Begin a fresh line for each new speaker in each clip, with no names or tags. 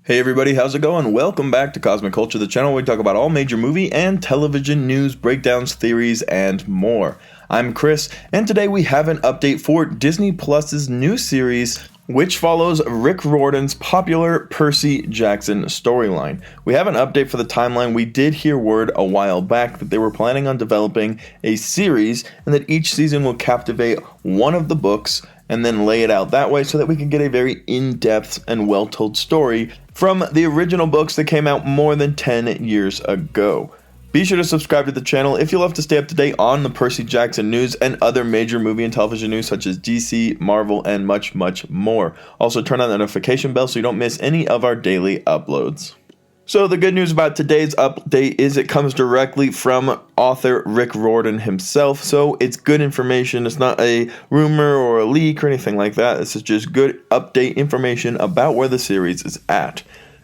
Hey everybody, how's it going? Welcome back to Cosmic Culture, the channel where we talk about all major movie and television news, breakdowns, theories, and more. I'm Chris, and today we have an update for Disney Plus's new series, which follows Rick Riordan's popular Percy Jackson storyline. We have an update for the timeline. We did hear word a while back that they were planning on developing a series, and that each season will captivate one of the books and then lay it out that way so that we can get a very in-depth and well-told story from the original books that came out more than 10 years ago. Be sure to subscribe to the channel if you love to stay up to date on the Percy Jackson news and other major movie and television news such as DC, Marvel, and much, much more. Also turn on the notification bell so you don't miss any of our daily uploads. So the good news about today's update is it comes directly from author Rick Riordan himself, so it's good information. It's not a rumor or a leak or anything like that. This is just good update information about where the series is at.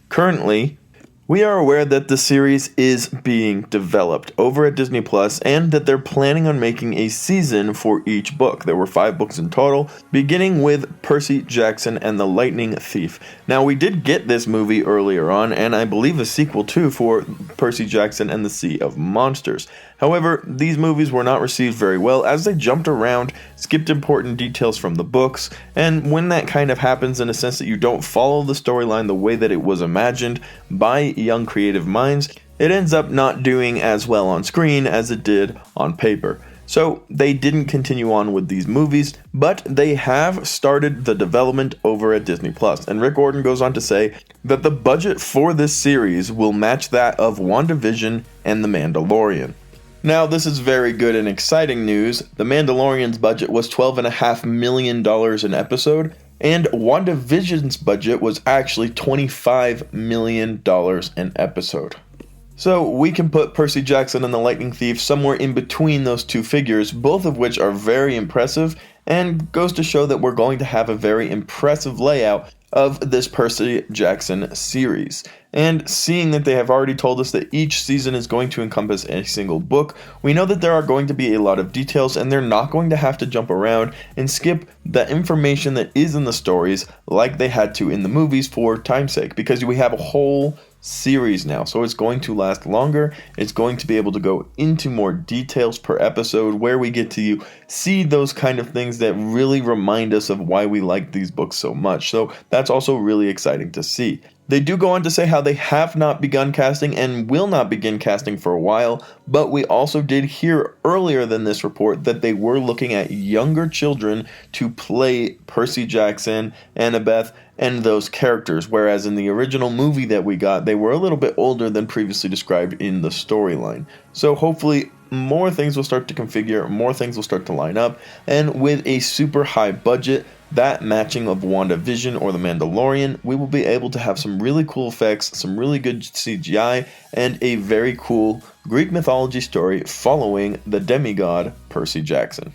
Currently, we are aware that the series is being developed over at Disney Plus and that they're planning on making a season for each book. There were 5 books in total, beginning with Percy Jackson and the Lightning Thief. Now, we did get this movie earlier on, and I believe a sequel too for Percy Jackson and the Sea of Monsters. However, these movies were not received very well as they jumped around, skipped important details from the books, and when that kind of happens in a sense that you don't follow the storyline the way that it was imagined by young creative minds, it ends up not doing as well on screen as it did on paper. So they didn't continue on with these movies, but they have started the development over at Disney Plus. And Rick Riordan goes on to say that the budget for this series will match that of Wandavision and The Mandalorian. Now, this is very good and exciting news. The Mandalorian's budget was $12.5 million an episode, and WandaVision's budget was actually $25 million an episode. So we can put Percy Jackson and the Lightning Thief somewhere in between those two figures, both of which are very impressive, and goes to show that we're going to have a very impressive layout of this Percy Jackson series. And seeing that they have already told us that each season is going to encompass a single book, we know that there are going to be a lot of details and they're not going to have to jump around and skip the information that is in the stories like they had to in the movies for time's sake, because we have a whole series now, so it's going to last longer. It's going to be able to go into more details per episode where we get to see those kind of things that really remind us of why we like these books so much. So that's also really exciting to see. They do go on to say how they have not begun casting and will not begin casting for a while, but we also did hear earlier than this report that they were looking at younger children to play Percy Jackson, Annabeth, and those characters, whereas in the original movie that we got, they were a little bit older than previously described in the storyline. So hopefully more things will start to configure, more things will start to line up, and with a super high budget, that matching of WandaVision or The Mandalorian, we will be able to have some really cool effects, some really good CGI, and a very cool Greek mythology story following the demigod Percy Jackson.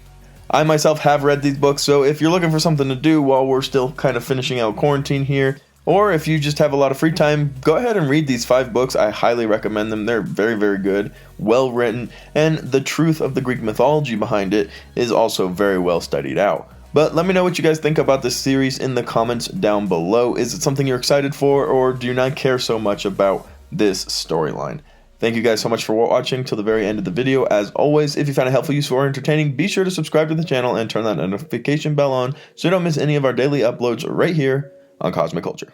I myself have read these books, so if you're looking for something to do while we're still kind of finishing out quarantine here, or if you just have a lot of free time, go ahead and read these 5 books. I highly recommend them. They're very, very good, well written, and the truth of the Greek mythology behind it is also very well studied out. But let me know what you guys think about this series in the comments down below. Is it something you're excited for, or do you not care so much about this storyline? Thank you guys so much for watching till the very end of the video. As always, if you found it helpful, useful, or entertaining, be sure to subscribe to the channel and turn that notification bell on so you don't miss any of our daily uploads right here on Cosmic Culture.